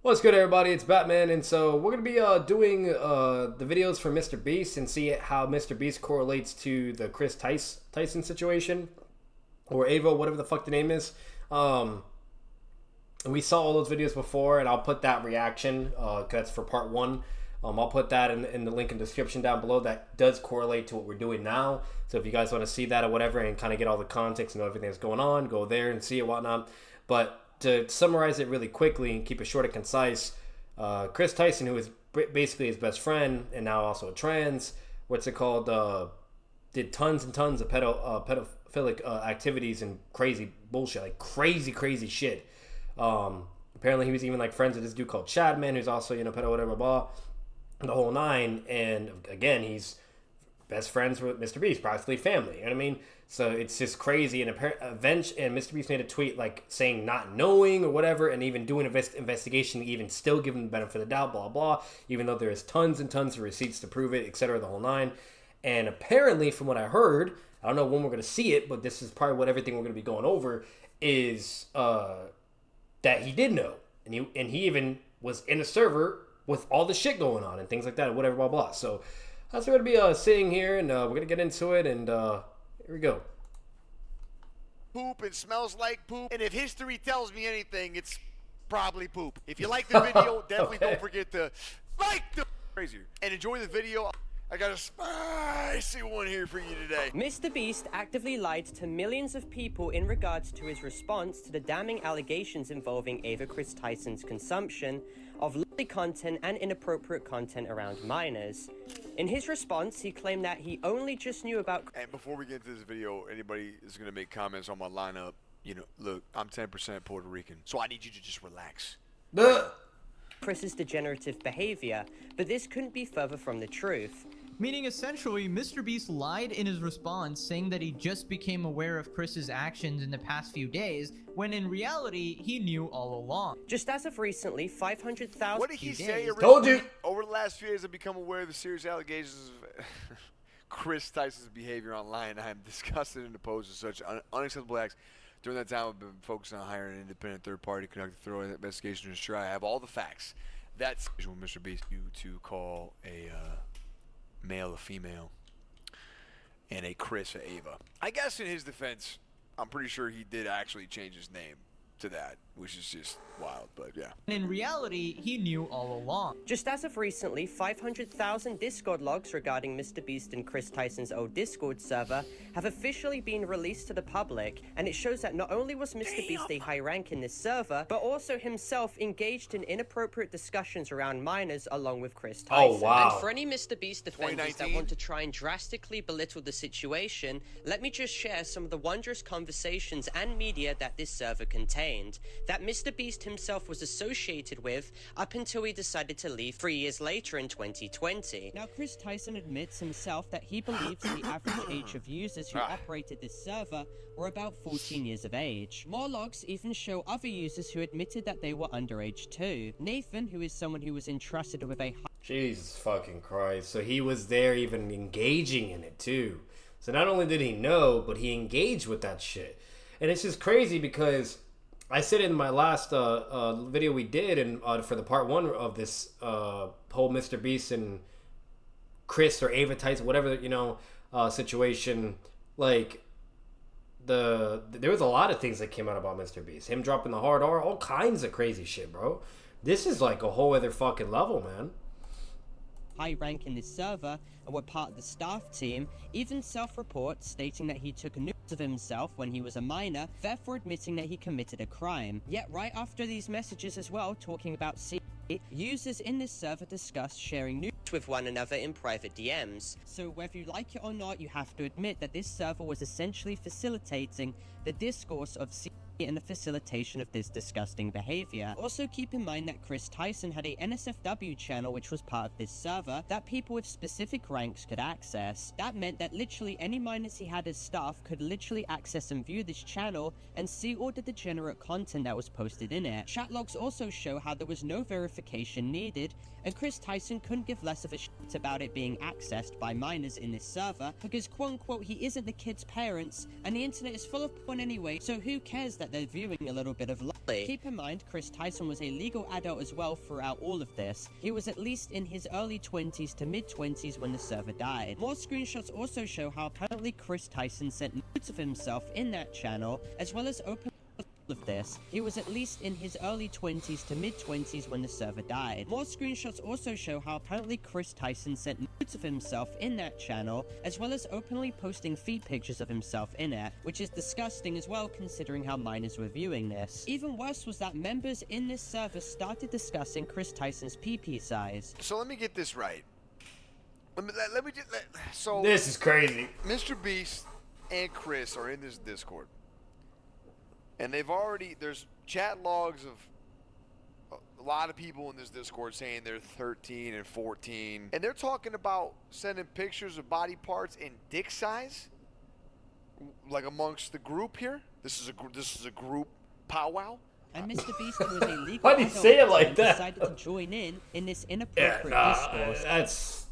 What's good, everybody? It's Batman, and so we're gonna be doing the videos for Mr. Beast and see how Mr. Beast correlates to the Chris Tyson situation, or Ava, whatever the fuck the name is. And we saw all those videos before, and I'll put that reaction, cause that's for part one. I'll put that in the link in the description down below. That does correlate to what we're doing now. So if you guys want to see that or whatever and kind of get all the context and know everything that's going on, go there and see it, whatnot. But to summarize it really quickly and keep it short and concise, Chris Tyson, who is basically his best friend and now also a trans, did tons and tons of pedophilic activities and crazy bullshit, like crazy shit. Apparently he was even like friends with this dude called Chadman, who's also, pedo, whatever, blah, the whole nine. And again, he's best friends with Mr. Beast, practically family. You know what I mean? So it's just crazy. And Mr. Beast made a tweet like saying not knowing or whatever, and even doing an investigation, even still giving the benefit of the doubt, blah blah. Even though there is tons and tons of receipts to prove it, etc. The whole nine. And apparently, from what I heard, I don't know when we're gonna see it, but this is probably what everything we're gonna be going over is that he did know, and he even was in a server with all the shit going on and things like that, and whatever, blah blah. So that's what we're gonna be sitting here, and we're gonna get into it, and here we go. Poop and smells like poop, and if history tells me anything, it's probably poop. If you like the video, definitely don't forget to like the crazier and enjoy the video. I got a spicy one here for you today. Mr. Beast actively lied to millions of people in regards to his response to the damning allegations involving Ava Chris Tyson's consumption of lewd content and inappropriate content around minors. In his response, he claimed that he only just knew about... And before we get into this video, anybody is going to make comments on my lineup, look, I'm 10% Puerto Rican, so I need you to just relax. Chris's degenerative behavior, but this couldn't be further from the truth. Meaning, essentially, Mr. Beast lied in his response, saying that he just became aware of Chris's actions in the past few days, when in reality, he knew all along. Just as of recently, 500,000... What did he say? Told you! Over the last few years, I've become aware of the serious allegations of Chris Tyson's behavior online. I am disgusted and opposed to such unacceptable acts. During that time, I've been focusing on hiring an independent third party to conduct a thorough investigation to ensure I have all the facts. That's when Mr. Beast you to call a male a female and a Chris a Ava. I guess in his defense, I'm pretty sure he did actually change his name to that, which is just wild, but yeah. In reality, he knew all along. Just as of recently, 500,000 Discord logs regarding Mr. Beast and Chris Tyson's old Discord server have officially been released to the public, and it shows that not only was Mr. Beast a high rank in this server, but also himself engaged in inappropriate discussions around minors along with Chris Tyson. Oh, wow. And for any Mr. Beast defenders that want to try and drastically belittle the situation, let me just share some of the wondrous conversations and media that this server contained, that Mr. Beast himself was associated with up until he decided to leave 3 years later in 2020. Now, Chris Tyson admits himself that he believes the average age of users who operated this server were about 14 years of age. More logs even show other users who admitted that they were underage too. Nathan, who is someone who was entrusted with a Jesus fucking Christ. So he was there even engaging in it too. So not only did he know, but he engaged with that shit. And it's just crazy because I said in my last video we did, and for the part one of this whole Mr. Beast and Chris or Ava Tyson, whatever, situation, like there was a lot of things that came out about Mr. Beast. Him dropping the hard R, all kinds of crazy shit, bro. This is like a whole other fucking level, man. High rank in this server and were part of the staff team, even self-reports stating that he took nudes of himself when he was a minor, therefore admitting that he committed a crime. Yet right after these messages as well, talking about users in this server discussed sharing nudes with one another in private DMs. So whether you like it or not, you have to admit that this server was essentially facilitating the discourse of and the facilitation of this disgusting behavior. Also keep in mind that Chris Tyson had a NSFW channel which was part of this server that people with specific ranks could access. That meant that literally any minors he had as staff could literally access and view this channel and see all the degenerate content that was posted in it. Chat logs also show how there was no verification needed, and Chris Tyson couldn't give less of a shit about it being accessed by minors in this server because quote unquote he isn't the kid's parents and the internet is full of porn anyway, so who cares that that they're viewing a little bit of lolly. Keep in mind, Chris Tyson was a legal adult as well throughout all of this. He was at least in his early 20s to mid-20s when the server died. More screenshots also show how apparently Chris Tyson sent nudes of himself in that channel, as well as open of this. He was at least in his early 20s to mid-20s when the server died. More screenshots also show how apparently Chris Tyson sent nudes of himself in that channel, as well as openly posting feed pictures of himself in it, which is disgusting as well considering how minors were viewing this. Even worse was that members in this server started discussing Chris Tyson's PP size. So let me get this right. So This is crazy. Mr. Beast and Chris are in this Discord. And there's chat logs of a lot of people in this Discord saying they're 13 and 14. And they're talking about sending pictures of body parts in dick size? Like amongst the group here? This is a group powwow? And Mr. Beast, who was a legal Why'd he say it like that? decided to join in this inappropriate discourse.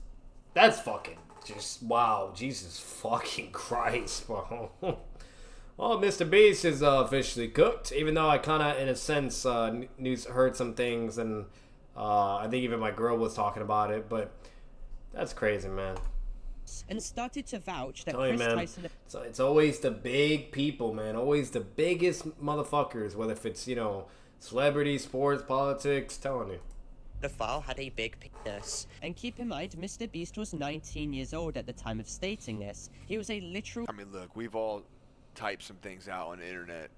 That's fucking just, wow. Jesus fucking Christ, bro. Well, Mr. Beast is officially cooked, even though I kind of, in a sense, heard some things, and I think even my girl was talking about it, but that's crazy, man. And started to vouch that Chris Tyson... It's always the big people, man. Always the biggest motherfuckers, whether if it's, celebrity, sports, politics, telling you. The file had a big penis. And keep in mind, Mr. Beast was 19 years old at the time of stating this. He was a literal... I mean, look, we've all typed some things out on the internet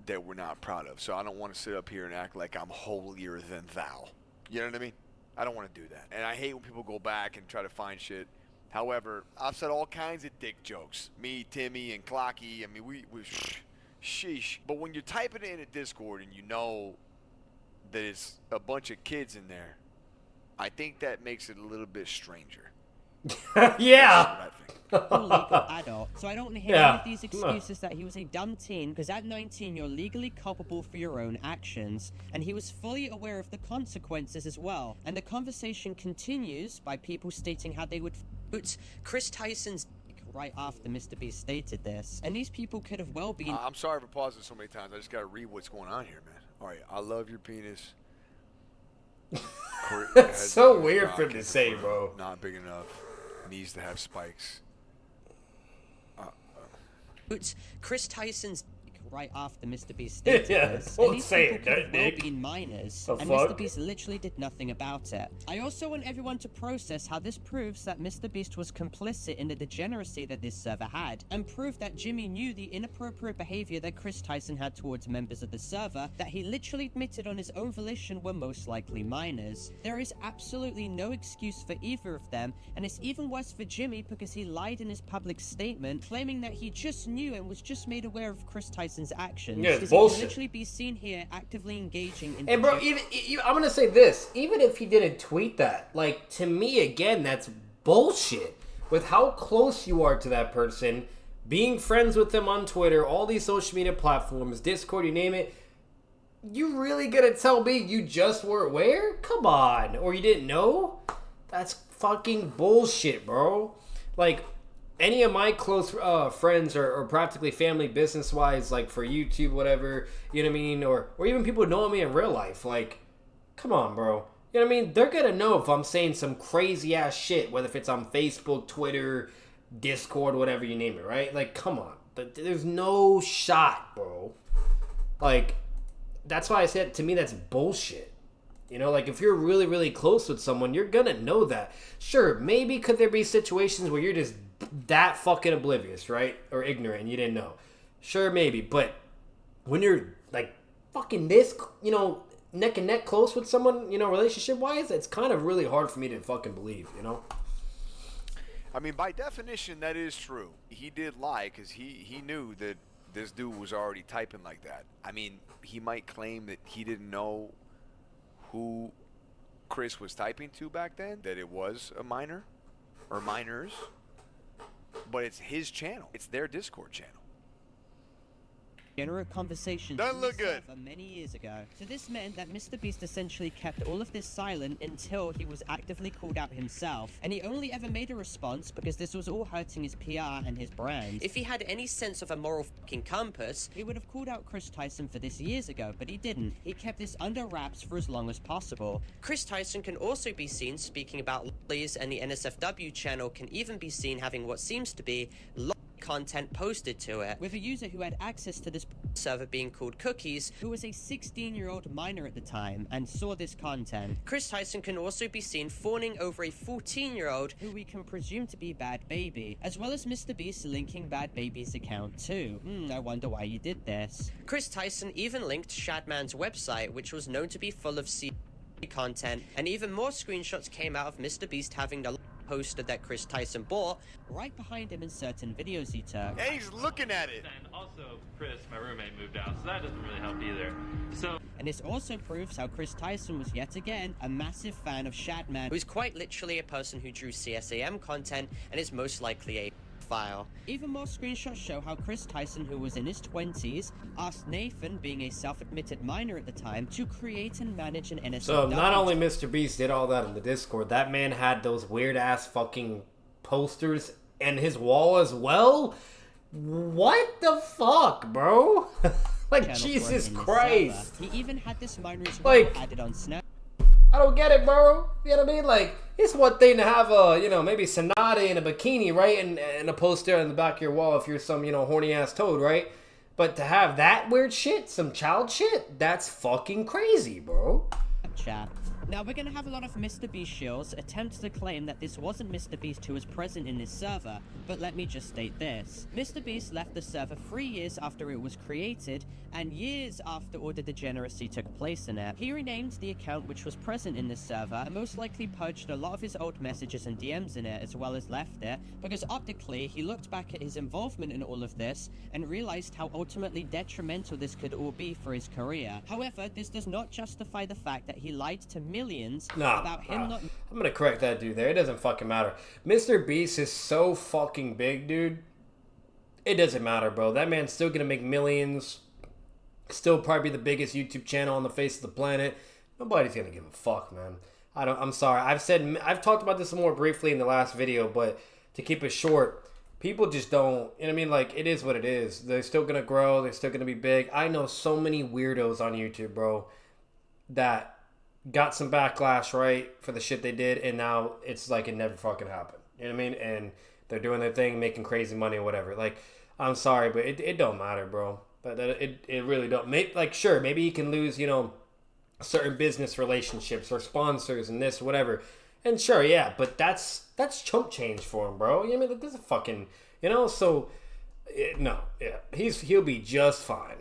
that we're not proud of, so I don't want to sit up here and act like I'm holier than thou. You know what I mean? I don't want to do that. And I hate when people go back and try to find shit. However, I've said all kinds of dick jokes. Me, Timmy, and Clocky. I mean, we sheesh. But when you're typing it in a Discord and you know that it's a bunch of kids in there, I think that makes it a little bit stranger. Yeah. legal adult. So I don't hear any of these excuses that he was a dumb teen, because at 19 you're legally culpable for your own actions, and he was fully aware of the consequences as well. And the conversation continues by people stating how they would put Chris Tyson's right after Mr. Beast stated this, and these people could have well been... I'm sorry for pausing so many times. I just gotta read what's going on here, man. All right, I love your penis. That's so weird for him to say, bro. Not big enough. Needs to have spikes. Chris Tyson's right after Mr. Beast stated this, and these people could have well been minors, and Mr. Beast literally did nothing about it. I also want everyone to process how this proves that Mr. Beast was complicit in the degeneracy that this server had, and prove that Jimmy knew the inappropriate behavior that Chris Tyson had towards members of the server that he literally admitted on his own volition were most likely minors. There is absolutely no excuse for either of them, and it's even worse for Jimmy because he lied in his public statement, claiming that he just knew and was just made aware of Chris Tyson's actions. Yeah, it's bullshit. He can literally be seen here actively engaging in... And bro, I'm gonna say this, even if he didn't tweet that, like, to me, again, that's bullshit. With how close you are to that person, being friends with them on Twitter, all these social media platforms, Discord, you name it, you really gonna tell me you just were aware? Come on. Or you didn't know? That's fucking bullshit, bro. Like, any of my close friends or practically family business-wise, like for YouTube, whatever, you know what I mean? Or even people who know me in real life, like, come on, bro. You know what I mean? They're going to know if I'm saying some crazy-ass shit, whether if it's on Facebook, Twitter, Discord, whatever you name it, right? Like, come on. There's no shot, bro. Like, that's why I said, to me, that's bullshit. You know, like, if you're really, really close with someone, you're going to know that. Sure, maybe could there be situations where you're just that fucking oblivious, right? Or ignorant and you didn't know. Sure, maybe. But when you're, like, fucking this, you know, neck and neck close with someone, you know, relationship-wise, it's kind of really hard for me to fucking believe, you know? I mean, by definition, that is true. He did lie because he knew that this dude was already typing like that. I mean, he might claim that he didn't know who Chris was typing to back then, that it was a minor or minors. But it's his channel. It's their Discord channel. general conversations Doesn't on look the good. server many years ago. So this meant that Mr. Beast essentially kept all of this silent until he was actively called out himself, and he only ever made a response because this was all hurting his PR and his brand. If he had any sense of a moral fucking compass, he would have called out Chris Tyson for this years ago, but he didn't. He kept this under wraps for as long as possible. Chris Tyson can also be seen speaking about lollies, and the NSFW channel can even be seen having what seems to be content posted to it, with a user who had access to this server being called Cookies, who was a 16-year-old minor at the time and saw this content. Chris Tyson can also be seen fawning over a 14-year-old who we can presume to be Bad Baby, as well as Mr. Beast linking Bad Baby's account too. I wonder why you did this. Chris Tyson even linked Shadman's website, which was known to be full of content, and even more screenshots came out of Mr. Beast having the poster that Chris Tyson bought right behind him in certain videos he took. And he's looking at it. And also, Chris, my roommate, moved out, so that doesn't really help either. So, and this also proves how Chris Tyson was yet again a massive fan of Shadman, who's quite literally a person who drew CSAM content and is most likely a file. Even more screenshots show how Chris Tyson, who was in his 20s, asked Nathan, being a self-admitted minor at the time, to create and manage an NSFW. So not only Mr. Beast did all that in the Discord, that man had those weird ass fucking posters and his wall as well. What the fuck, bro? Like, Jesus Christ. He even had this minor as well added on Snap. I don't get it, bro. You know what I mean? Like, it's one thing to have a, maybe Sonata in a bikini, right? And a poster on the back of your wall if you're some, horny ass toad, right? But to have that weird shit, some child shit, that's fucking crazy, bro. Chat. Now, we're gonna have a lot of Mr. Beast shills attempt to claim that this wasn't Mr. Beast who was present in this server, but let me just state this. Mr. Beast left the server 3 years after it was created, and years after all the degeneracy took place in it. He renamed the account which was present in this server, and most likely purged a lot of his old messages and DMs in it, as well as left it, because optically, he looked back at his involvement in all of this, and realized how ultimately detrimental this could all be for his career. However, this does not justify the fact that he lied to millions about him not... I'm gonna correct that dude there. It doesn't fucking matter. Mr. Beast is so fucking big, dude. It doesn't matter, bro. That man's still gonna make millions. Still probably the biggest YouTube channel on the face of the planet. Nobody's gonna give a fuck, man. I'm sorry. I've talked about this more briefly in the last video, but to keep it short, people just don't, you know what I mean? Like, it is what it is. They're still gonna grow. They're still gonna be big. I know so many weirdos on YouTube, bro, that got some backlash, right, for the shit they did, and now it's like it never fucking happened. You know what I mean? And they're doing their thing, making crazy money or whatever. Like, I'm sorry, but it don't matter, bro. But it really don't. Like, sure, maybe you can lose, certain business relationships or sponsors and this, whatever. And sure, yeah, but that's chump change for him, bro. You know what I mean? Like, this is a fucking, so, no, yeah. He'll be just fine.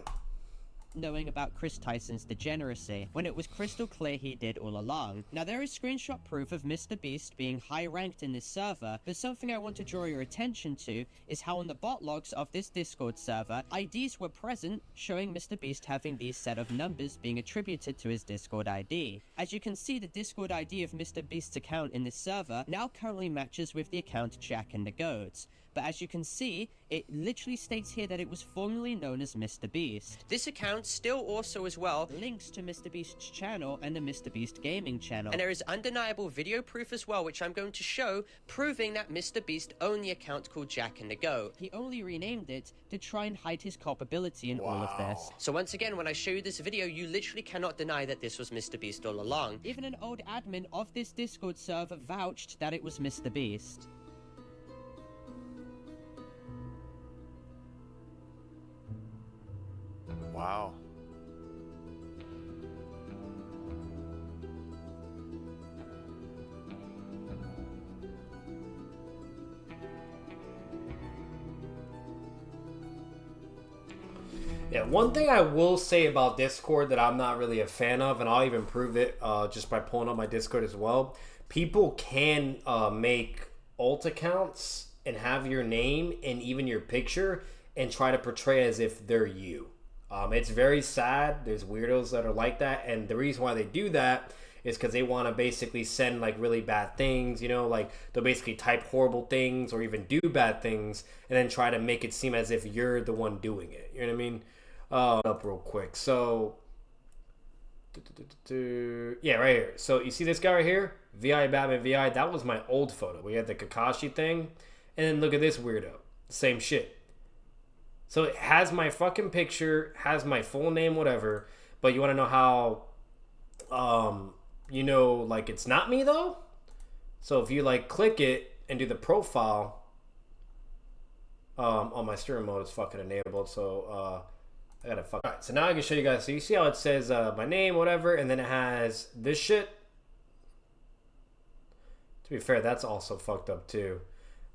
Knowing about Chris Tyson's degeneracy, when it was crystal clear he did all along. Now, there is screenshot proof of Mr. Beast being high-ranked in this server, but something I want to draw your attention to is how on the bot logs of this Discord server, IDs were present, showing Mr. Beast having these set of numbers being attributed to his Discord ID. As you can see, the Discord ID of Mr. Beast's account in this server now currently matches with the account Jack and the Goats. But as you can see, it literally states here that it was formerly known as Mr. Beast. This account still also as well links to Mr. Beast's channel and the Mr. Beast gaming channel. And there is undeniable video proof as well, which I'm going to show, proving that Mr. Beast owned the account called Jack and the Goat. He only renamed it to try and hide his culpability in all of this. So once again, when I show you this video, you literally cannot deny that this was Mr. Beast all along. Even an old admin of this Discord server vouched that it was Mr. Beast. Wow. Yeah, one thing I will say about Discord that I'm not really a fan of, and I'll even prove it just by pulling up my Discord as well. People can make alt accounts and have your name and even your picture and try to portray as if they're you. It's very sad. There's weirdos that are like that, and the reason why they do that is because they want to basically send like really bad things, like they'll basically type horrible things or even do bad things and then try to make it seem as if you're the one doing it. You know what I mean? Up real quick. So, yeah, right here. So you see this guy right here, VI Batman VI. That was my old photo. We had the Kakashi thing, and then look at this weirdo. Same shit. So it has my fucking picture, has my full name, whatever. But you want to know how, you know, like it's not me though. So if you like click it and do the profile, on my steering mode is fucking enabled. So I gotta fuck. Alright, so now I can show you guys. So you see how it says my name, whatever, and then it has this shit. To be fair, that's also fucked up too.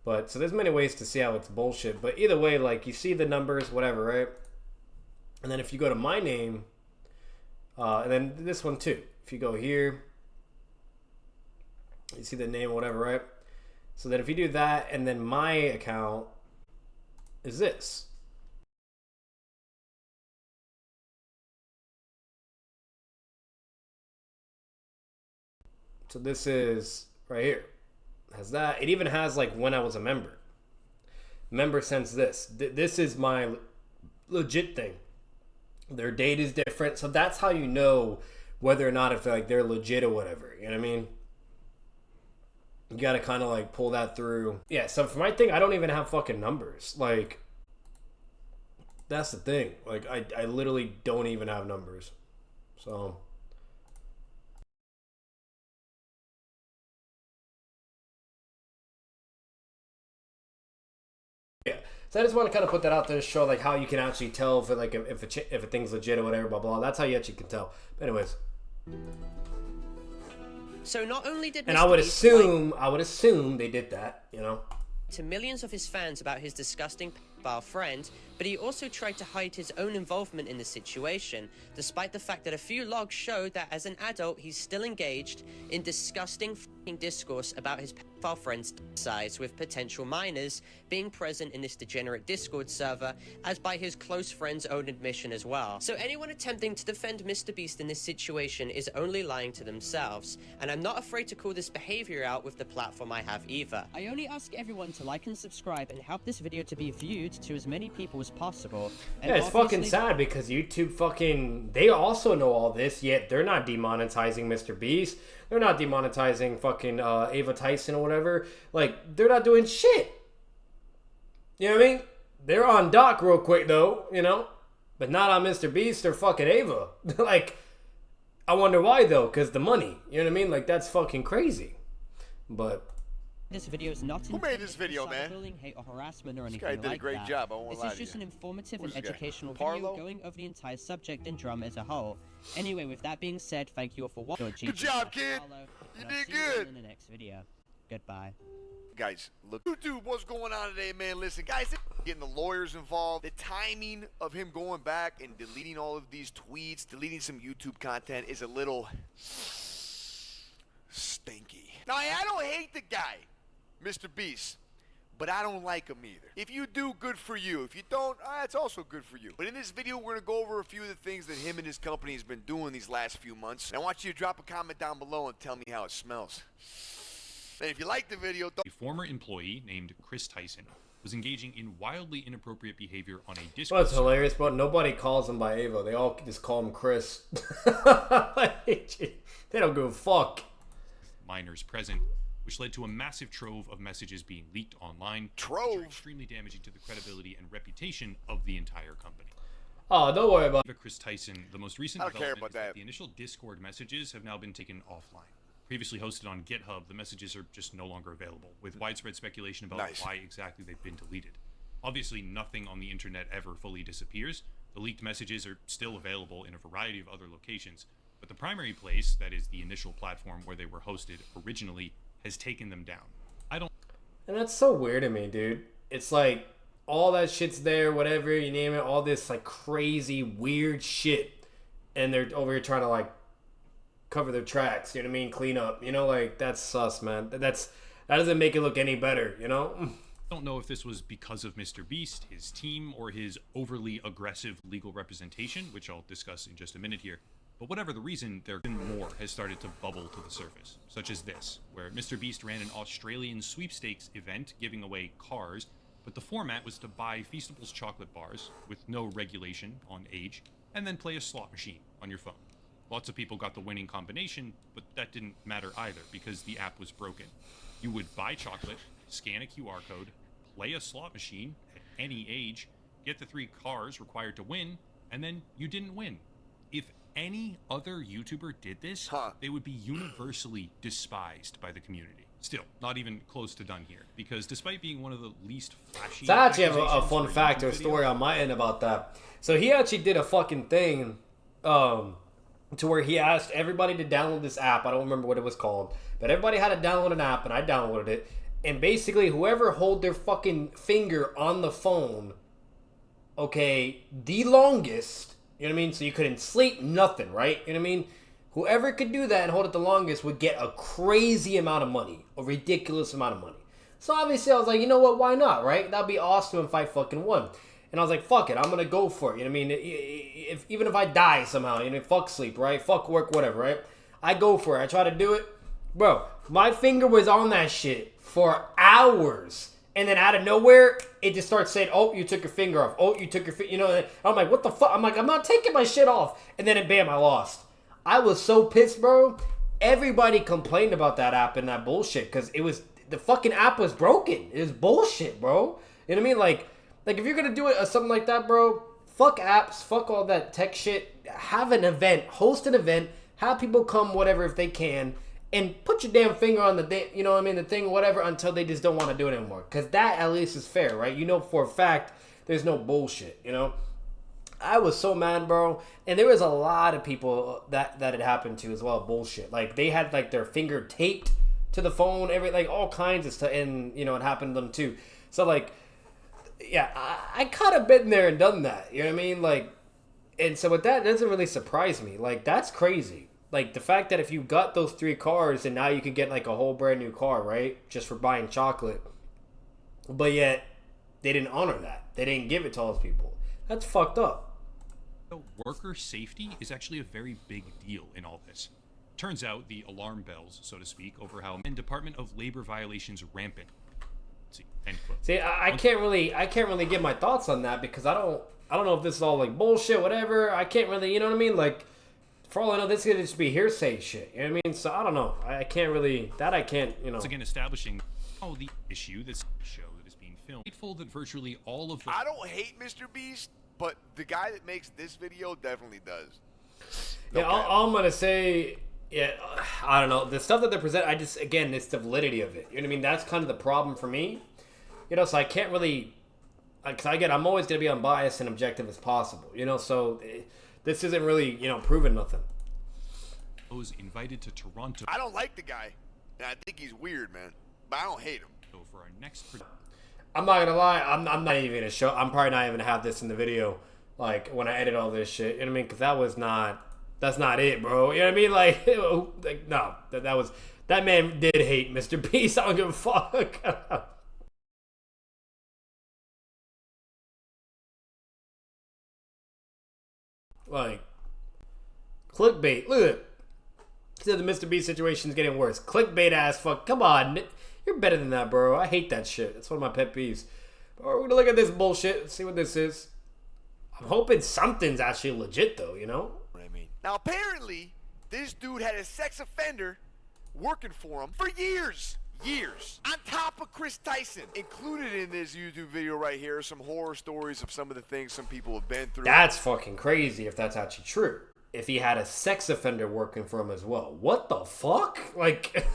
But so there's many ways to see how it's bullshit. But either way, like you see the numbers, whatever, right? And then if you go to my name, and then this one too. If you go here, you see the name, whatever, right? So then if you do that, and then my account is this. So this is right here. Has that. It even has like when I was a member. Member sends this. This is my legit thing. Their date is different. So that's how you know whether or not if like they're legit or whatever. You know what I mean? You gotta kind of like pull that through. Yeah, so for my thing, I don't even have fucking numbers. Like, that's the thing. Like, I literally don't even have numbers. So... yeah, so I just want to kind of put that out there to show like how you can actually tell for like if a thing's legit or whatever, blah blah. That's how you actually can tell. But anyways, So not only did and Mr. I would Beast assume they did that, you know. to millions of his fans about his disgusting pedophile friend, but he also tried to hide his own involvement in the situation, despite the fact that a few logs show that as an adult he's still engaged in disgusting f***ing discourse about his pedophile friend's size, with potential minors being present in this degenerate Discord server, as by his close friend's own admission as well. So anyone attempting to defend Mr. Beast in this situation is only lying to themselves, and I'm not afraid to call this behavior out with the platform I have either. I only ask everyone to like and subscribe and help this video to be viewed to as many people as possible. And yeah, it's fucking sad because YouTube fucking, they also know all this, yet they're not demonetizing Mr. Beast. They're not demonetizing fucking Ava Tyson or whatever. Like, they're not doing shit. You know what I mean? They're on Doc real quick though, you know? But not on Mr. Beast or fucking Ava. Like, I wonder why though, because the money. You know what I mean? Like, that's fucking crazy. But... this video is not Who made this video, man? bullying, hate, or harassment or This anything guy did a like great that. job, I won't This lie is to just you. an informative Who's and this guy? educational Parlo? video going over the entire subject and drama as a whole. Anyway, with that being said, thank you all for watching. Good job, kid. You did good. In the next video. Goodbye. Guys, look. YouTube, what's going on today, man? Listen, guys, getting the lawyers involved. The timing of him going back and deleting all of these tweets, deleting some YouTube content is a little stinky. Now, I don't hate the guy, Mr. Beast, but I don't like him either. If you do, good for you. If you don't, it's also good for you. But in this video, we're going to go over a few of the things that him and his company has been doing these last few months. And I want you to drop a comment down below and tell me how it smells. And if you like the video, don't... A former employee named Chris Tyson was engaging in wildly inappropriate behavior on a Discord. well, it's hilarious, but nobody calls him by Ava. They all just call him Chris. They don't give a fuck. Minors present, which led to a massive trove of messages being leaked online. Trove? Which are extremely damaging to the credibility and reputation of the entire company. Oh, don't worry about it. Chris Tyson, the most recent I don't care development about is that. the initial Discord messages have now been taken offline. Previously hosted on GitHub, the messages are just no longer available, with widespread speculation about why exactly they've been deleted. Obviously, nothing on the internet ever fully disappears. The leaked messages are still available in a variety of other locations, but the primary place, that is the initial platform where they were hosted originally, has taken them down. And that's so weird to me, dude. It's like, all that shit's there, whatever, you name it, all this like crazy, weird shit. And they're over here trying to like cover their tracks, you know what I mean? Clean up, you know, like that's sus, man. That doesn't make it look any better, you know? I don't know if this was because of Mr. Beast, his team, or his overly aggressive legal representation, which I'll discuss in just a minute here. But whatever the reason, more has started to bubble to the surface, such as this, where Mr. Beast ran an Australian sweepstakes event giving away cars, But the format was to buy Feastables chocolate bars with no regulation on age, and then play a slot machine on your phone. Lots of people got the winning combination, but that didn't matter either because the app was broken. You would buy chocolate, scan a QR code, play a slot machine at any age, get the 3 cars required to win, and then you didn't win. If any other YouTuber did this, they would be universally despised by the community. Still, not even close to done here, because despite being one of the least flashy... So I actually have a fun fact or story on my end about that. So he actually did a fucking thing to where he asked everybody to download this app. I don't remember what it was called, but everybody had to download an app, and I downloaded it. And basically, whoever hold their fucking finger on the phone, okay, the longest, you know what I mean? So you couldn't sleep, nothing, right? You know what I mean? Whoever could do that and hold it the longest would get a crazy amount of money. A ridiculous amount of money. So obviously I was like, you know what, why not, right? That'd be awesome if I fucking won. And I was like, fuck it, I'm gonna go for it. You know what I mean? Even if I die somehow, you know, fuck sleep, right? Fuck work, whatever, right? I go for it. I try to do it. Bro, my finger was on that shit for hours. And then out of nowhere, it just starts saying, oh, you took your finger off. Oh, you took your finger, you know, and I'm like, what the fuck? I'm like, I'm not taking my shit off. And then bam, I lost. I was so pissed, bro. Everybody complained about that app and that bullshit because it was, the fucking app was broken. It was bullshit, bro. You know what I mean? Like if you're gonna do it or something like that, bro, fuck apps, fuck all that tech shit. Have an event, host an event, have people come, whatever, if they can, and put your damn finger on the, you know what I mean, the thing, whatever, until they just don't want to do it anymore. Because that at least is fair, right? You know for a fact there's no bullshit, you know? I was so mad, bro. And there was a lot of people that it happened to as well. Bullshit. Like, they had, like, their finger taped to the phone, like, all kinds of stuff. And, you know, it happened to them, too. So, like, yeah, I could have been there and done that. You know what I mean? Like, and so with that, it doesn't really surprise me. Like, that's crazy. Like, the fact that if you got those 3 cars and now you could get, like, a whole brand new car, right? Just for buying chocolate. But yet, they didn't honor that. They didn't give it to all those people. That's fucked up. Worker safety is actually a very big deal in all this. Turns out the alarm bells, so to speak, over how and Department of Labor violations rampant. See, end quote. See, I can't really give my thoughts on that because I don't know if this is all like bullshit, whatever. I can't really, you know what I mean? Like, for all I know, this could just be hearsay shit. You know what I mean? So I don't know. I can't, you know. Once again, establishing the issue, this show that is being filmed. Grateful that virtually all of the... I don't hate Mr. Beast, but the guy that makes this video definitely does. No, yeah, all I'm going to say, yeah, I don't know. The stuff that they present, again, it's the validity of it. You know what I mean? That's kind of the problem for me. You know, so I can't really, because I'm always going to be unbiased and objective as possible. You know, so this isn't really, you know, proving nothing. Was invited to Toronto. I don't like the guy, and I think he's weird, man. But I don't hate him. So for our next... I'm not gonna lie, I'm not even gonna show. I'm probably not even gonna have this in the video, like when I edit all this shit. You know what I mean? Because that's not it, bro. You know what I mean? Like no, that man did hate Mr. Beast. I don't give a fuck. Like clickbait. Look at it. Said the Mr. Beast situation is getting worse. Clickbait ass fuck. Come on. You're better than that, bro. I hate that shit. That's one of my pet peeves. But we're gonna look at this bullshit, see what this is. I'm hoping something's actually legit, though, you know? What I mean. Now, apparently, this dude had a sex offender working for him for years. On top of Chris Tyson. Included in this YouTube video right here are some horror stories of some of the things some people have been through. That's fucking crazy if that's actually true. If he had a sex offender working for him as well. What the fuck? Like...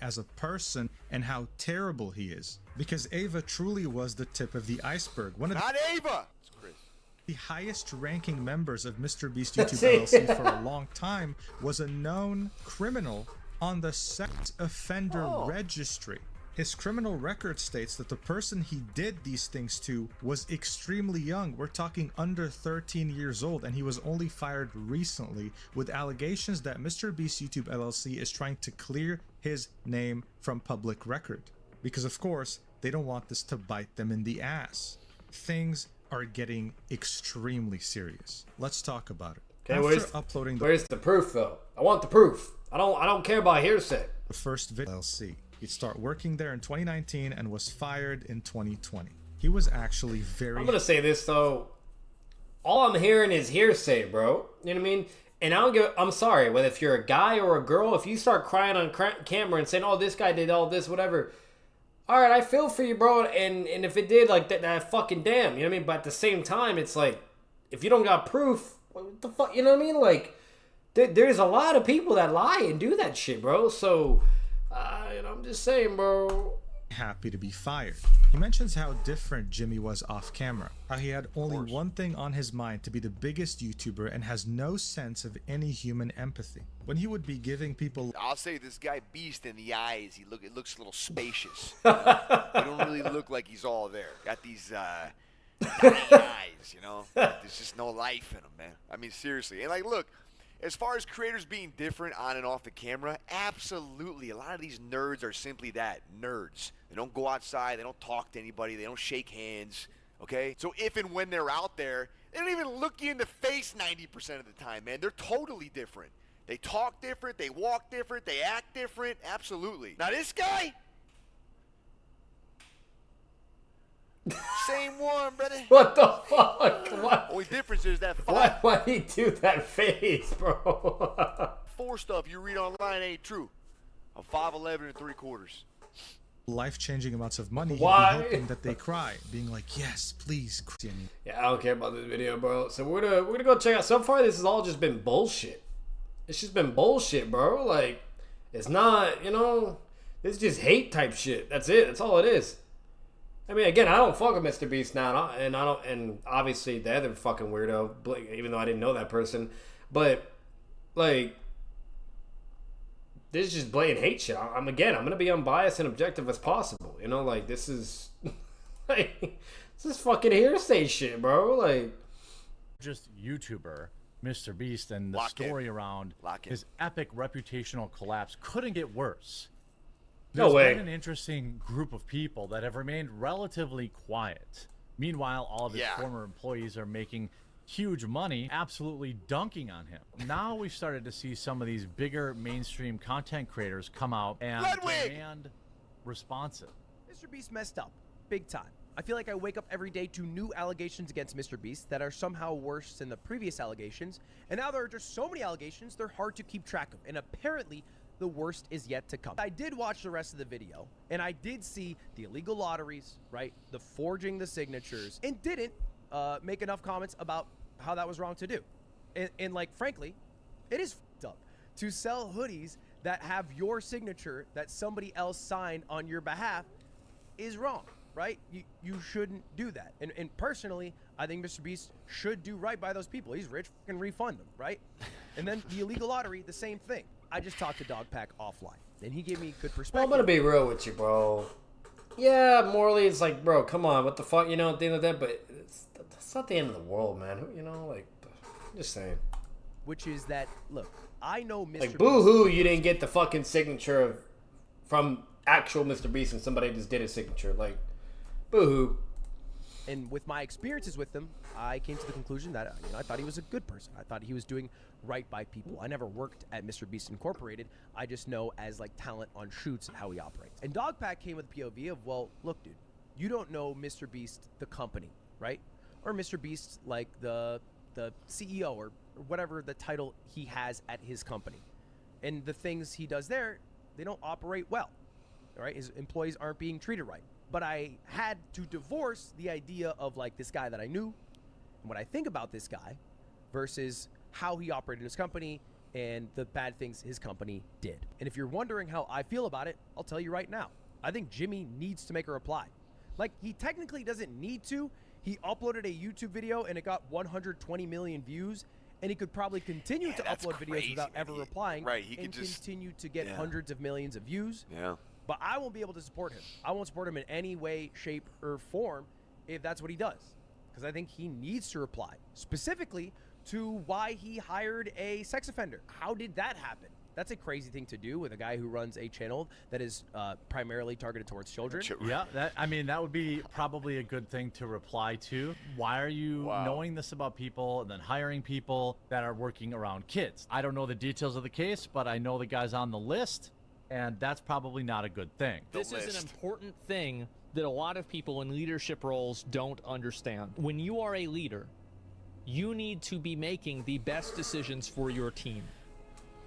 as a person and how terrible he is. Because Ava truly was the tip of the iceberg. One of Not Ava! It's Chris. The highest ranking members of Mr. Beast YouTube LLC for a long time was a known criminal on the sex offender registry. His criminal record states that the person he did these things to was extremely young. We're talking under 13 years old, and he was only fired recently with allegations that Mr. Beast YouTube LLC is trying to clear his name from public record. Because of course, they don't want this to bite them in the ass. Things are getting extremely serious. Let's talk about it. Okay, where's the proof though? I want the proof. I don't care about hearsay. The first video LLC. He'd start working there in 2019 and was fired in 2020. he was actually very... I'm gonna say this though. All I'm hearing is hearsay, bro. You know what I mean? And I'm sorry, whether if you're a guy or a girl, if you start crying on camera and saying, "Oh, this guy did all this, whatever," all right, I feel for you, bro. And if it did, like that fucking damn, you know what I mean? But at the same time, it's like, if you don't got proof, what the fuck, you know what I mean? Like, there's a lot of people that lie and do that shit, bro. So, you know, I'm just saying, bro. Happy to be fired. He mentions how different Jimmy was off camera, how he had only one thing on his mind, to be the biggest YouTuber, and has no sense of any human empathy. When he would be giving people... I'll say this guy Beast in the eyes, it looks a little spacious. You know? He don't really look like he's all there. Got these dying eyes, you know? There's just no life in him, man. I mean, seriously. And like, look, as far as creators being different on and off the camera, absolutely. A lot of these nerds are simply that, nerds. They don't go outside. They don't talk to anybody. They don't shake hands, okay? So if and when they're out there, they don't even look you in the face 90% of the time, man. They're totally different. They talk different. They walk different. They act different. Absolutely. Now this guy, same one, brother. What the fuck? What? Only difference is that five. Why he do that face, bro? 4 stuff you read online ain't true. I'm 5'11" and 3/4. life-changing amounts of money, Why? he'd be hoping that they cry, being like, yes, please. Yeah, I don't care about this video, bro. So we're gonna go check out. So far, this has all just been bullshit. It's just been bullshit, bro. Like, it's not, you know, it's just hate type shit. That's it. That's all it is. I mean, again, I don't fuck with Mr. Beast now, and obviously the other fucking weirdo, even though I didn't know that person, but like, this is just blatant hate shit. I'm gonna be unbiased and objective as possible. You know, like, this is like, this is fucking hearsay shit, bro. Like, just YouTuber Mr. Beast and the story around his epic reputational collapse couldn't get worse. There's been an interesting group of people that have remained relatively quiet. Meanwhile, all of his former employees are making huge money, absolutely dunking on him. Now we've started to see some of these bigger mainstream content creators come out and demand responsive. Mr. Beast messed up, big time. I feel like I wake up every day to new allegations against Mr. Beast that are somehow worse than the previous allegations, and now there are just so many allegations they're hard to keep track of, and apparently the worst is yet to come. I did watch the rest of the video, and I did see the illegal lotteries, right? The forging the signatures, and didn't make enough comments about how that was wrong to do. And like, frankly, it is f***ed up to sell hoodies that have your signature that somebody else signed on your behalf is wrong, right? You shouldn't do that. And personally, I think Mr. Beast should do right by those people. He's rich, fucking refund them, right? And then the illegal lottery, the same thing. I just talked to Dogpack offline, and he gave me good perspective. Well, I'm gonna be real with you, bro. Yeah, morally, it's like, bro, come on, what the fuck, you know, at the end of that, but it's not the end of the world, man. You know, like, I'm just saying. Which is that, look, I know Mr. Like, boo-hoo, you didn't get the fucking signature from actual Mr. Beast and somebody just did his signature. Like, boo-hoo. And with my experiences with him, I came to the conclusion that, you know, I thought he was a good person. I thought he was doing right by people. I never worked at Mr. Beast Incorporated. I just know as, like, talent on shoots how he operates. And Dogpack came with POV of, well, look, dude, you don't know Mr. Beast, the company, right? Or Mr. Beast, like, the CEO or whatever the title he has at his company. And the things he does there, they don't operate well, all right? His employees aren't being treated right. But I had to divorce the idea of, like, this guy that I knew and what I think about this guy versus how he operated his company and the bad things his company did. And if you're wondering how I feel about it, I'll tell you right now. I think Jimmy needs to make a reply. Like, he technically doesn't need to. He uploaded a YouTube video and it got 120 million views, and he could probably continue to upload videos without ever replying, right? He could just continue to get hundreds of millions of views. Yeah. But I won't be able to support him. I won't support him in any way, shape, or form if that's what he does. Because I think he needs to reply, specifically to why he hired a sex offender. How did that happen? That's a crazy thing to do with a guy who runs a channel that is primarily targeted towards children. Yeah, that would be probably a good thing to reply to. Why are you knowing this about people and then hiring people that are working around kids? I don't know the details of the case, but I know the guy's on the list, and that's probably not a good thing. This is an important thing that a lot of people in leadership roles don't understand. When you are a leader, you need to be making the best decisions for your team.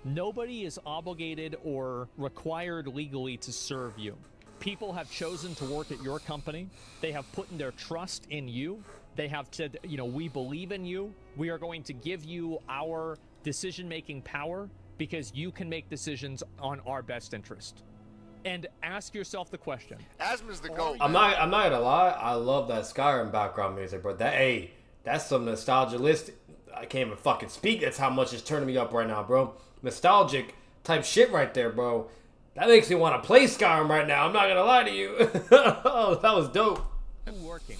Nobody is obligated or required legally to serve you. People have chosen to work at your company. They have put in their trust in you. They have said, you know, we believe in you. We are going to give you our decision-making power because you can make decisions on our best interest. And ask yourself the question. Asthma's the GOAT. I'm not gonna lie. I love that Skyrim background music, bro. That's some nostalgia list. I can't even fucking speak. That's how much it's turning me up right now, bro. Nostalgic type shit right there, bro. That makes me want to play Skyrim right now. I'm not gonna lie to you. Oh, that was dope. Working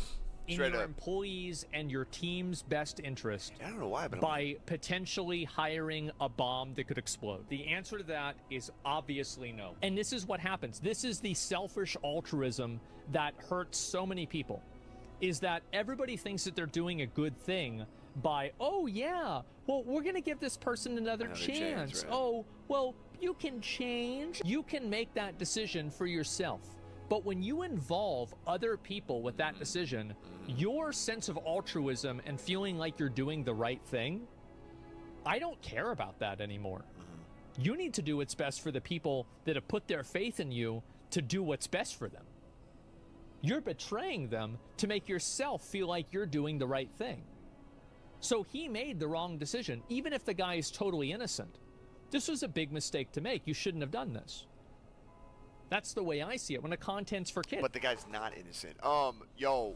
in your employees and your team's best interest. I don't know why, but by potentially hiring a bomb that could explode. The answer to that is obviously no. And this is what happens. This is the selfish altruism that hurts so many people. Is that everybody thinks that they're doing a good thing by, oh yeah, well, we're gonna give this person another chance. Right? Oh, well, you can change. You can make that decision for yourself. But when you involve other people with that decision, your sense of altruism and feeling like you're doing the right thing, I don't care about that anymore. You need to do what's best for the people that have put their faith in you to do what's best for them. You're betraying them to make yourself feel like you're doing the right thing. So he made the wrong decision, even if the guy is totally innocent. This was a big mistake to make. You shouldn't have done this. That's the way I see it when the content's for kids. But the guy's not innocent. Yo,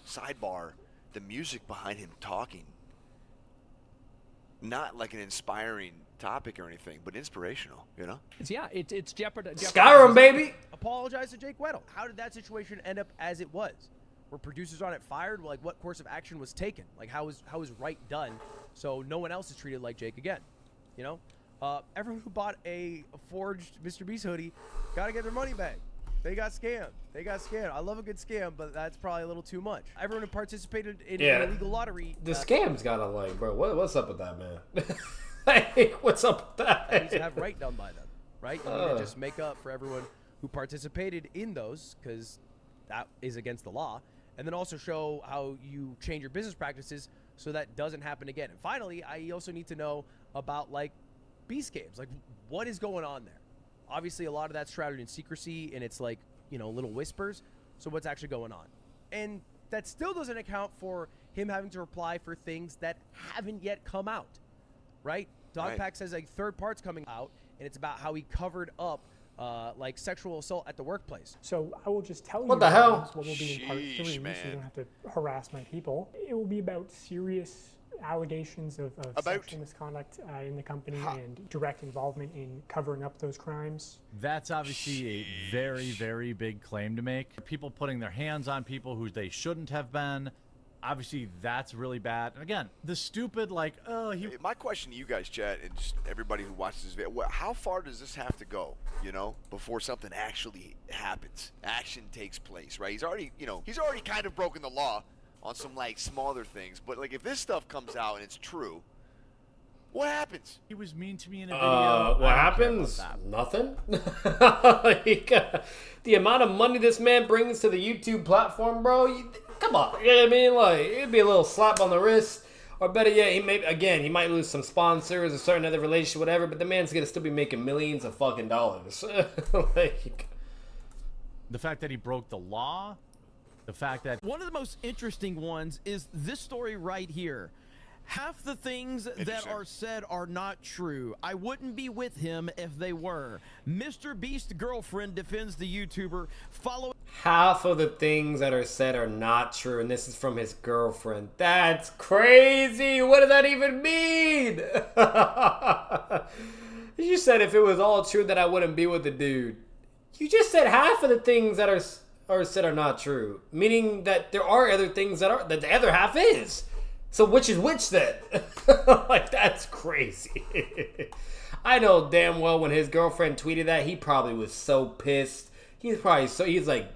sidebar, the music behind him talking, not like an inspiring topic or anything, but inspirational, you know? It's jeopardizing. Skyrim, baby! Apologize to Jake Weddle. How did that situation end up as it was? Were producers on it fired? Like, what course of action was taken? Like, how was right done so no one else is treated like Jake again? You know? Everyone who bought a forged Mr. Beast hoodie got to get their money back. They got scammed. I love a good scam, but that's probably a little too much. Everyone who participated in an illegal lottery. The scam's got to like, bro, what's up with that, man? Hey, what's up with that? Needs to have right done by them, right? You need to just make up for everyone who participated in those, because that is against the law, and then also show how you change your business practices so that doesn't happen again. And finally, I also need to know about, like, Beast Games. Like, what is going on there? Obviously, a lot of that's shrouded in secrecy, and it's like, you know, little whispers. So what's actually going on? And that still doesn't account for him having to reply for things that haven't yet come out, right? Dogpack says like third part's coming out, and it's about how he covered up like sexual assault at the workplace. So I will just tell you what the hell? What will be in part 3, so you don't have to harass my people. It will be about serious allegations of sexual misconduct in the company and direct involvement in covering up those crimes. That's obviously a very, very big claim to make. People putting their hands on people who they shouldn't have been. Obviously, that's really bad. And again, the stupid, like, my question to you guys, chat, and just everybody who watches this video, how far does this have to go, you know, before something actually happens? Action takes place, right? He's already kind of broken the law on some, like, smaller things. But, like, if this stuff comes out and it's true, what happens? He was mean to me in a video. What happens? Nothing. The amount of money this man brings to the YouTube platform, bro. Come on. You know what I mean? Like, it'd be a little slap on the wrist. Or better yet, he might lose some sponsors, a certain other relationship, whatever, but the man's gonna still be making millions of fucking dollars. Like, the fact that he broke the law, the fact that one of the most interesting ones is this story right here. Half the things that are said are not true. I wouldn't be with him if they were. Mr. Beast's girlfriend defends the YouTuber following. Half of the things that are said are not true, and this is from his girlfriend. That's crazy. What does that even mean? You said if it was all true that I wouldn't be with the dude. You just said half of the things that are said are not true, meaning that there are other things that the other half is. So which is which then? Like, that's crazy. I know damn well when his girlfriend tweeted that, he probably was so pissed. He was like,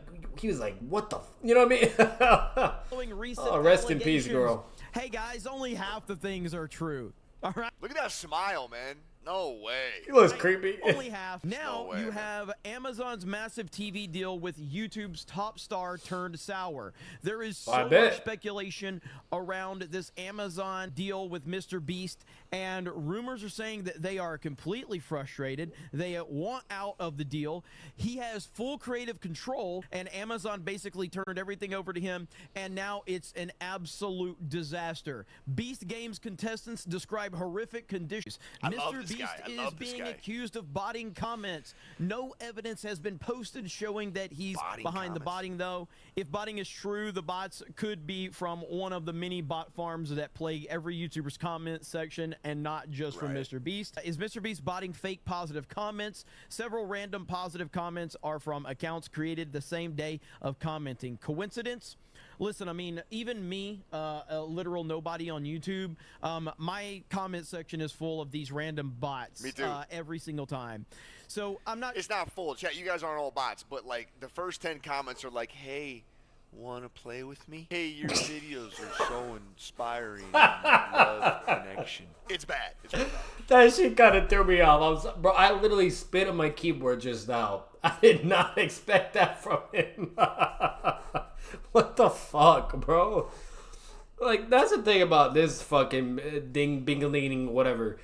what the, you know what I mean? Oh, rest in peace, girl. Hey guys, only half the things are true. All right. Look at that smile, man. No way. He looks creepy. Only half. No Now way, you man. have Amazon's massive TV deal with YouTube's top star turned sour. There is so much speculation around this Amazon deal with Mr. Beast, and rumors are saying that they are completely frustrated. They want out of the deal. He has full creative control, and Amazon basically turned everything over to him, and now it's an absolute disaster. Beast Games contestants describe horrific conditions. Mr. Beast is being accused of botting comments. No evidence has been posted showing that he's behind the botting, though. If botting is true, the bots could be from one of the many bot farms that plague every YouTuber's comment section, and not just from Mr. Beast. Is Mr. Beast botting fake positive comments? Several random positive comments are from accounts created the same day of commenting. Coincidence? Listen, I mean, even me, a literal nobody on YouTube, my comment section is full of these random bots. Me too. Every single time. So I'm not. It's not full. Chat, you guys aren't all bots, but like the first 10 comments are like, "Hey, want to play with me? Hey, your videos are so inspiring. Love connection." It's bad. It's really bad. That shit kind of threw me off. Bro, I literally spit on my keyboard just now. I did not expect that from him. What the fuck, bro? Like, that's the thing about this fucking bing-a-ling, whatever.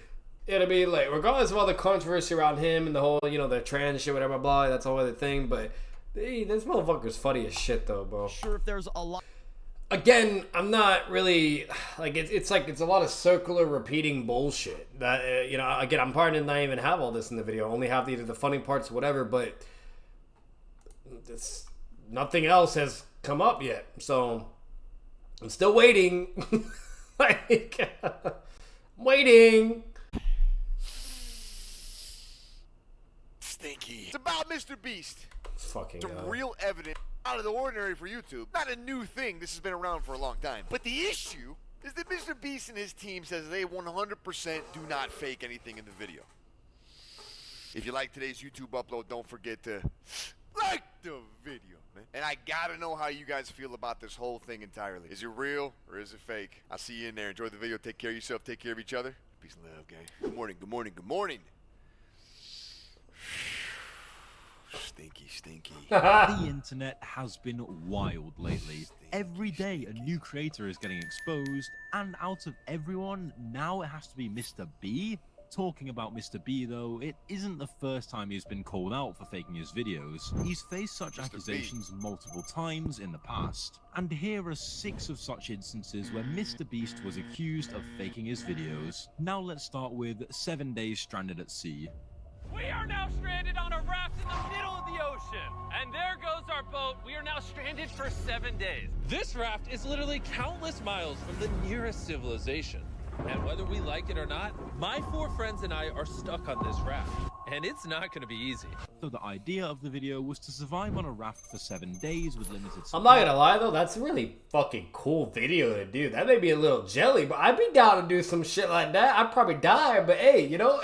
You know what I mean? Like, regardless of all the controversy around him and the whole, you know, the trans shit, whatever, blah, that's a whole other thing. But hey, this motherfucker's funny as shit, though, bro. Sure, if there's a lot. Again, I'm not really like it's like it's a lot of circular repeating bullshit. That you know, again, I'm pardoned not even have all this in the video. I only have either the funny parts, or whatever. But nothing else has come up yet, so I'm still waiting. Like, waiting. Stinky. It's about Mr. Beast. It's fucking some real evidence out of the ordinary for YouTube. Not a new thing. This has been around for a long time. But the issue is that Mr. Beast and his team says they 100% do not fake anything in the video. If you like today's YouTube upload, don't forget to like the video, man. And I gotta know how you guys feel about this whole thing entirely. Is it real or is it fake? I'll see you in there. Enjoy the video. Take care of yourself. Take care of each other. Peace and love, gang. Good morning. Good morning. Good morning. Stinky, stinky. The internet has been wild lately. Every day a new creator is getting exposed, and out of everyone, now it has to be Mr. B. Talking about Mr. B though, it isn't the first time he's been called out for faking his videos. He's faced such accusations multiple times in the past. And here are 6 of such instances where Mr. Beast was accused of faking his videos. Now let's start with 7 days stranded at sea. We are now stranded on a raft in the middle of the ocean. And there goes our boat. We are now stranded for 7 days. This raft is literally countless miles from the nearest civilization. And whether we like it or not, my 4 friends and I are stuck on this raft. And it's not going to be easy. So the idea of the video was to survive on a raft for 7 days with limited supply. I'm not gonna lie though, that's a really fucking cool video to do. That may be a little jelly, but I'd be down to do some shit like that. I'd probably die, but hey, you know?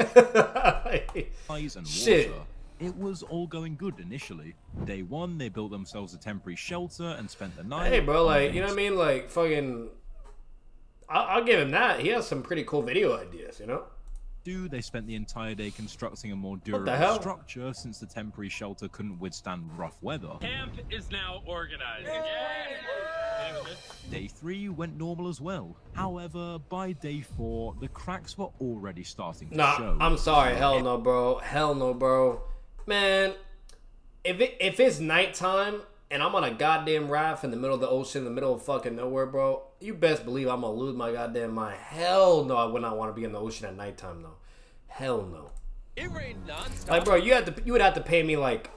Ice and shit. Water. It was all going good initially. Day 1, they built themselves a temporary shelter and spent the night. Hey bro, like, you know what I mean? Like, fucking... I'll give him that. He has some pretty cool video ideas, you know? They spent the entire day constructing a more durable structure since the temporary shelter couldn't withstand rough weather. Camp is now organized. Day 3 went normal as well. However, by day 4, the cracks were already starting to show. I'm sorry. Hell no, bro. Hell no, bro. Man, if it's nighttime and I'm on a goddamn raft in the middle of the ocean, in the middle of fucking nowhere, bro, you best believe I'm gonna lose my goddamn mind. Hell no, I would not want to be in the ocean at nighttime, though. Hell no. It rained nonstop. Like, bro, you would have to pay me like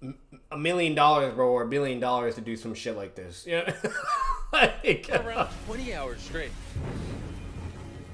$1 million, bro, or $1 billion to do some shit like this. Yeah. Like, around 20 hours straight.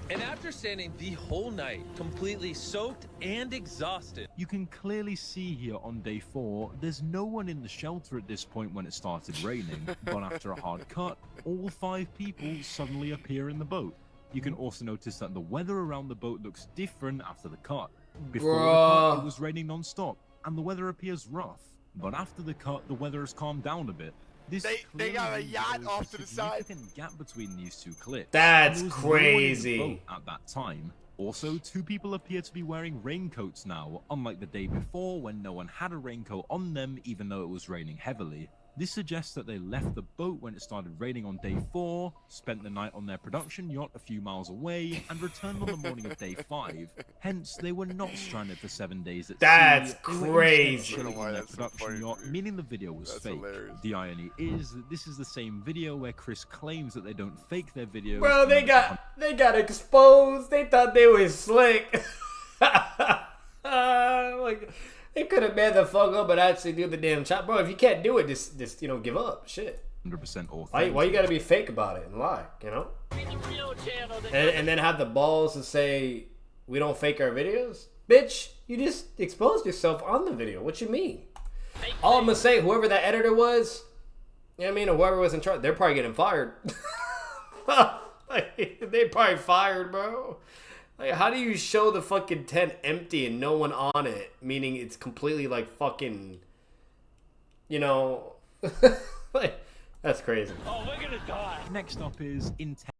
And after standing the whole night, completely soaked and exhausted. You can clearly see here on day 4, there's no one in the shelter at this point when it started raining. But after a hard cut, all 5 people suddenly appear in the boat. You can also notice that the weather around the boat looks different after the cut. Before the cut, it was raining non-stop, and the weather appears rough. But after the cut, the weather has calmed down a bit. They got a yacht off to the side. Gap between these 2 cliffs. That's crazy. At that time, Also, 2 people appear to be wearing raincoats now, unlike the day before when no one had a raincoat on them even though it was raining heavily. This suggests that they left the boat when it started raining on day 4, spent the night on their production yacht a few miles away, and returned on the morning of day 5. Hence, they were not stranded for 7 days at That's sea. They were crazy. instead chilling on their production yacht, meaning the video was fake. Hilarious. The irony is that this is the same video where Chris claims that they don't fake their videos. Bro, they got exposed. They thought they was slick. Like, they could have made the fuck up and actually do the damn chop. Bro, if you can't do it, just give up. Shit. 100% authentic. Why you gotta be fake about it and lie, you know? And then have the balls to say, we don't fake our videos? Bitch, you just exposed yourself on the video. What you mean? All I'm gonna say, whoever that editor was, you know what I mean, or whoever was in charge, they're probably getting fired. They probably fired, bro. Like, how do you show the fucking tent empty and no one on it? Meaning it's completely like fucking, you know, like, that's crazy. Oh, we're gonna die. Next up is Intense.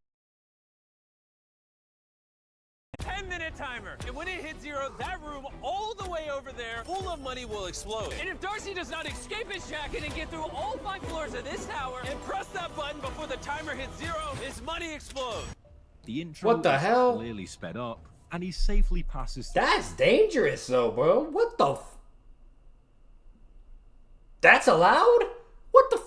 10-minute timer. And when it hits 0, that room all the way over there full of money will explode. And if Darcy does not escape his jacket and get through all 5 floors of this tower and press that button before the timer hits 0, his money explodes. The intro What the hell? Clearly sped up, and he safely passes. That's dangerous, though, bro. What the? That's allowed? What the?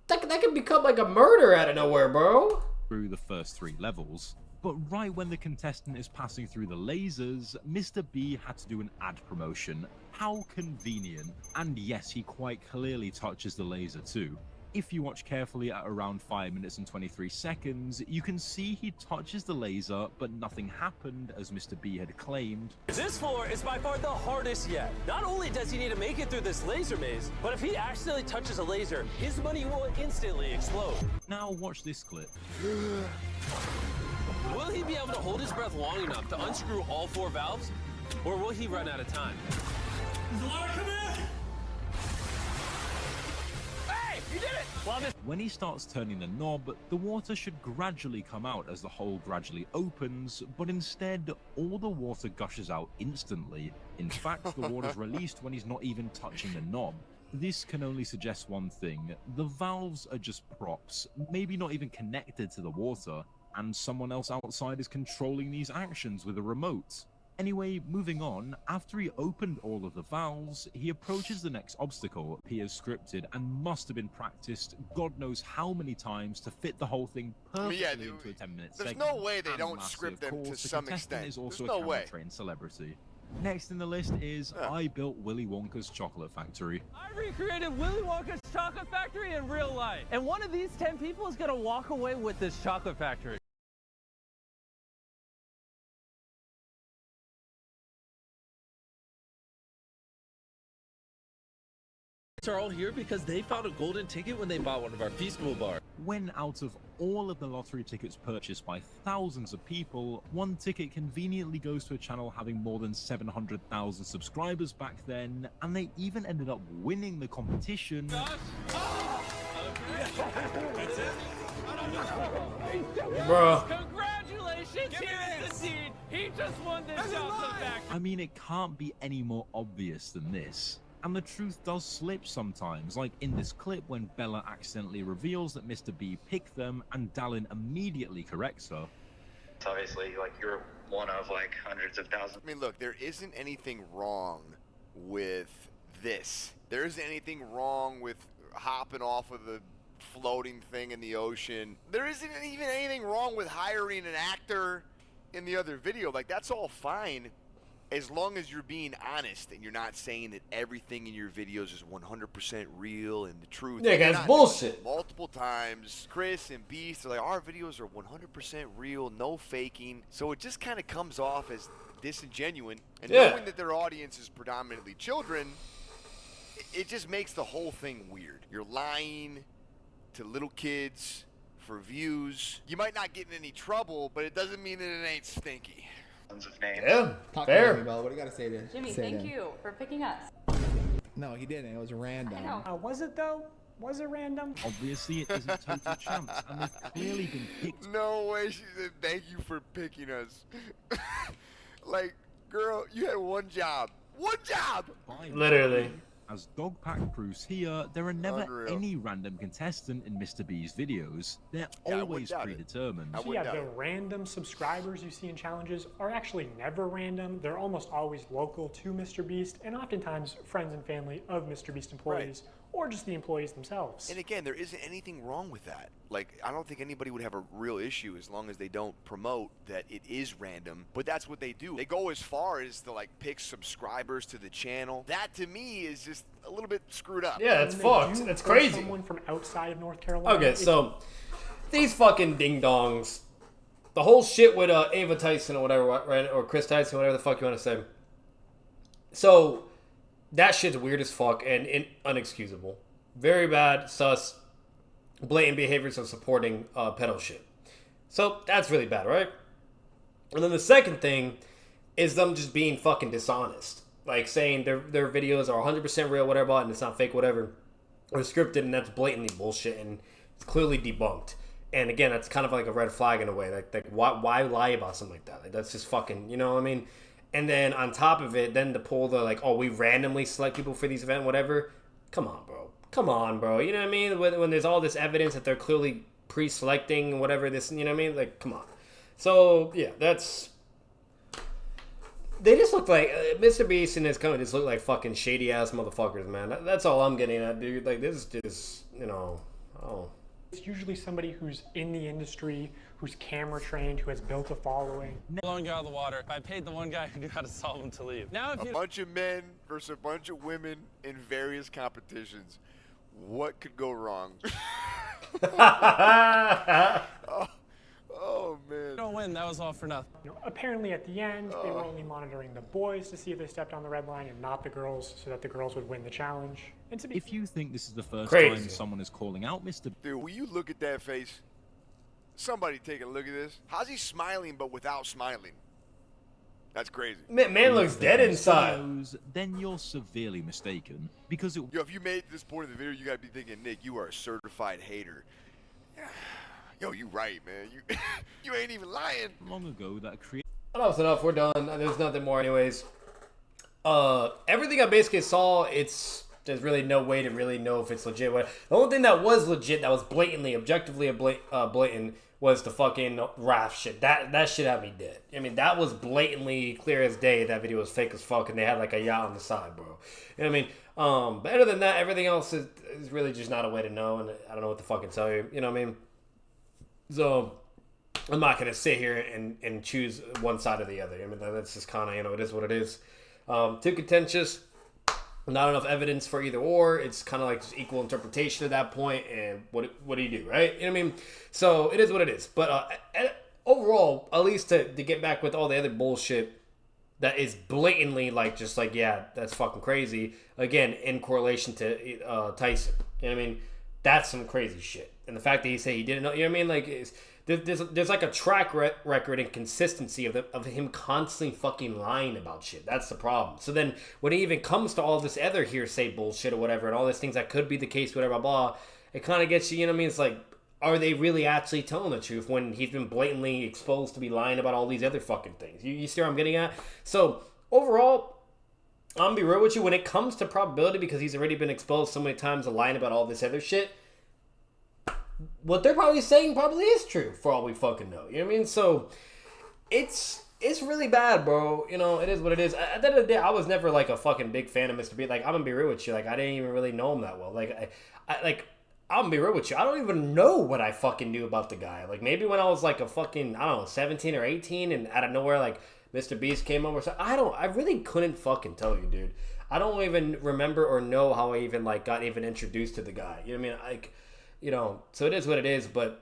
That could become like a murder out of nowhere, bro. Through the first 3 levels, but right when the contestant is passing through the lasers, Mr. B had to do an ad promotion. How convenient. And yes, he quite clearly touches the laser too. If you watch carefully at around 5 minutes and 23 seconds, you can see he touches the laser, but nothing happened as Mr. B had claimed. This floor is by far the hardest yet. Not only does he need to make it through this laser maze, but if he accidentally touches a laser, his money will instantly explode. Now watch this clip. Will he be able to hold his breath long enough to unscrew all 4 valves? Or will he run out of time? There's a lot coming in! Hey, you did it! When he starts turning the knob, the water should gradually come out as the hole gradually opens, but instead, all the water gushes out instantly. In fact, the water's released when he's not even touching the knob. This can only suggest one thing: the valves are just props, maybe not even connected to the water, and someone else outside is controlling these actions with a remote. Anyway, moving on, after he opened all of the valves, he approaches the next obstacle, appears scripted, and must have been practiced God knows how many times to fit the whole thing perfectly into a 10-minute segment. There's no way they And don't lastly, script of them to course, the some contestant extent. is also There's a no way. camera-trained celebrity. Next in the list is I built Willy Wonka's chocolate factory. I recreated Willy Wonka's chocolate factory in real life. And one of these 10 people is gonna walk away with this chocolate factory. Are all here because they found a golden ticket when they bought one of our Feastable bars. When out of all of the lottery tickets purchased by thousands of people, one ticket conveniently goes to a channel having more than 700,000 subscribers back then, and they even ended up winning the competition. Bro. Congratulations, here's the seed. He just won this chocolate factory. I mean, it can't be any more obvious than this. And the truth does slip sometimes, like in this clip when Bella accidentally reveals that Mr. B picked them and Dallin immediately corrects her. It's obviously like you're one of like hundreds of thousands. I mean, look, there isn't anything wrong with this. There isn't anything wrong with hopping off of the floating thing in the ocean. There isn't even anything wrong with hiring an actor in the other video. Like, that's all fine, as long as you're being honest and you're not saying that everything in your videos is 100% real and the truth. Yeah, that's bullshit. Multiple times, Chris and Beast are like, our videos are 100% real, no faking. So it just kind of comes off as disingenuous. And knowing that their audience is predominantly children, it just makes the whole thing weird. You're lying to little kids for views. You might not get in any trouble, but it doesn't mean that it ain't stinky. Of names. Yeah, Talk fair. to me, Bella. What do you got to say to Jimmy, say thank to- you for picking us. No, he didn't. It was random. I know. Was it though? Was it random? Obviously, it isn't total champs, and they've clearly been picked. No way she said thank you for picking us. Like, girl, you had one job. One job! Literally. As Dogpack proves here, there are never any random contestant in Mr. B's videos. They're always predetermined. So yeah, the random subscribers you see in challenges are actually never random. They're almost always local to Mr. Beast, and oftentimes friends and family of Mr. Beast employees, or just the employees themselves. And again, there isn't anything wrong with that. Like, I don't think anybody would have a real issue as long as they don't promote that it is random. But that's what they do. They go as far as to, like, pick subscribers to the channel. That, to me, is just a little bit screwed up. Yeah, it's fucked. It's crazy. Someone from outside of North Carolina. Okay, so these fucking ding-dongs, the whole shit with Ava Tyson or whatever, right? Or Chris Tyson, whatever the fuck you want to say. So that shit's weird as fuck and unexcusable. Very bad, sus, blatant behaviors of supporting pedo shit. So that's really bad, right? And then the second thing is them just being fucking dishonest. Like saying their videos are 100% real, whatever, and it's not fake, whatever, or scripted, and that's blatantly bullshit and it's clearly debunked. And again, that's kind of like a red flag in a way. Like why lie about something like that? Like, that's just fucking, you know what I mean? And then on top of it, then to pull the like, oh, we randomly select people for these events, whatever. Come on, bro. Come on, bro. You know what I mean? When there's all this evidence that they're clearly pre-selecting whatever this, you know what I mean? Like, come on. So yeah, that's. They just look like Mr. Beast and his company just look like fucking shady ass motherfuckers, man. That's all I'm getting at, dude. Like, this is just, you know, oh. It's usually somebody who's in the industry, who's camera trained, who has built a following. Blowing you out of the water. I paid the one guy who knew how to solve them to leave. Now, if a bunch of men versus a bunch of women in various competitions. What could go wrong? Oh man. Don't win. That was all for nothing. You know, apparently at the end, they were only monitoring the boys to see if they stepped on the red line and not the girls, so that the girls would win the challenge. And if you think this is the first time someone is calling out Mr. Dude, will you look at that face? Somebody take a look at this. How's he smiling but without smiling? That's crazy. Man looks dead inside. Then you're severely mistaken because Yo, if you made it to this point of the video, you gotta be thinking, Nick, you are a certified hater. Yo, you right, man. You ain't even lying. Long ago, that Enough's enough. We're done. There's nothing more, anyways. Everything I basically saw, there's really no way to really know if it's legit. The only thing that was legit, that was blatantly, objectively blatant, was the fucking raft shit. That shit had me dead. I mean, that was blatantly clear as day. That video was fake as fuck, and they had like a yacht on the side, bro. You know what I mean? But other than that, everything else is really just not a way to know, and I don't know what to fucking tell you. You know what I mean? So I'm not gonna sit here and choose one side or the other. I mean, that's just kind of, you know, it is what it is. Too contentious. Not enough evidence for either or. It's kind of like just equal interpretation at that point. And what do you do, right? You know what I mean? So it is what it is. But overall, at least to get back with all the other bullshit that is blatantly like just like, yeah, that's fucking crazy. Again, in correlation to Tyson. You know what I mean? That's some crazy shit. And the fact that he said he didn't know, you know what I mean? Like, there's like a track record and consistency of him constantly fucking lying about shit. That's the problem. So then when it even comes to all this other hearsay bullshit or whatever, and all these things that could be the case, whatever, blah, it kind of gets you, you know what I mean? It's like, are they really actually telling the truth when he's been blatantly exposed to be lying about all these other fucking things? You see what I'm getting at? So overall, I'm gonna be real with you, when it comes to probability, because he's already been exposed so many times to lying about all this other shit, what they're probably saying probably is true for all we fucking know. You know what I mean? So it's really bad, bro. You know, it is what it is. At the end of the day, I was never like a fucking big fan of Mr. B. Like, I'm gonna be real with you. Like, I didn't even really know him that well. Like, I'm gonna be real with you. I don't even know what I fucking knew about the guy. Like, maybe when I was like a fucking, I don't know, 17 or 18, and out of nowhere, like, Mr. Beast came over. So I really couldn't fucking tell you, dude. I don't even remember or know how I even like got even introduced to the guy. You know what I mean? Like, you know, so it is what it is, but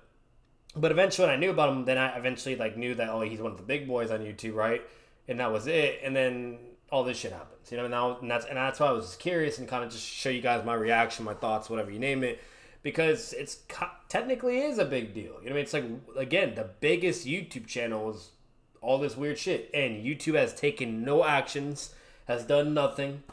eventually when I knew about him, then I eventually like knew that, oh, he's one of the big boys on YouTube, right? And that was it. And then all this shit happens, you know, and that's why I was just curious and kind of just show you guys my reaction, my thoughts, whatever you name it, because it's technically is a big deal. You know what I mean? It's like, again, the biggest YouTube channel is all this weird shit, and YouTube has taken no actions, has done nothing,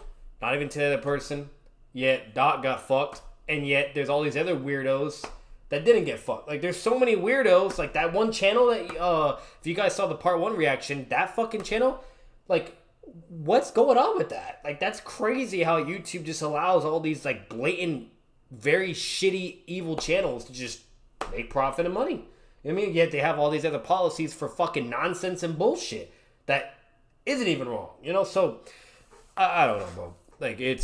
not even to the other person, yet Doc got fucked. And yet, there's all these other weirdos that didn't get fucked. Like, there's so many weirdos. Like, that one channel that, if you guys saw the part 1 reaction, that fucking channel, Like, what's going on with that? Like, that's crazy how YouTube just allows all these, like, blatant, very shitty, evil channels to just make profit and money. I mean, yet they have all these other policies for fucking nonsense and bullshit that isn't even wrong, you know? So, I don't know, bro. Like, it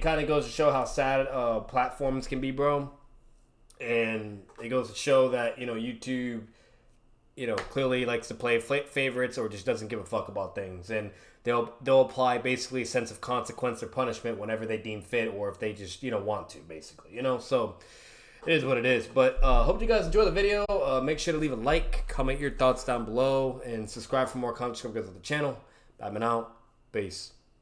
kind of goes to show how sad platforms can be, bro. And it goes to show that, you know, YouTube, you know, clearly likes to play favorites or just doesn't give a fuck about things. And they'll apply basically a sense of consequence or punishment whenever they deem fit or if they just, you know, want to, basically, you know? So, it is what it is. But hope you guys enjoy the video. Make sure to leave a like, comment your thoughts down below, and subscribe for more content because of the channel. Batman out. Peace.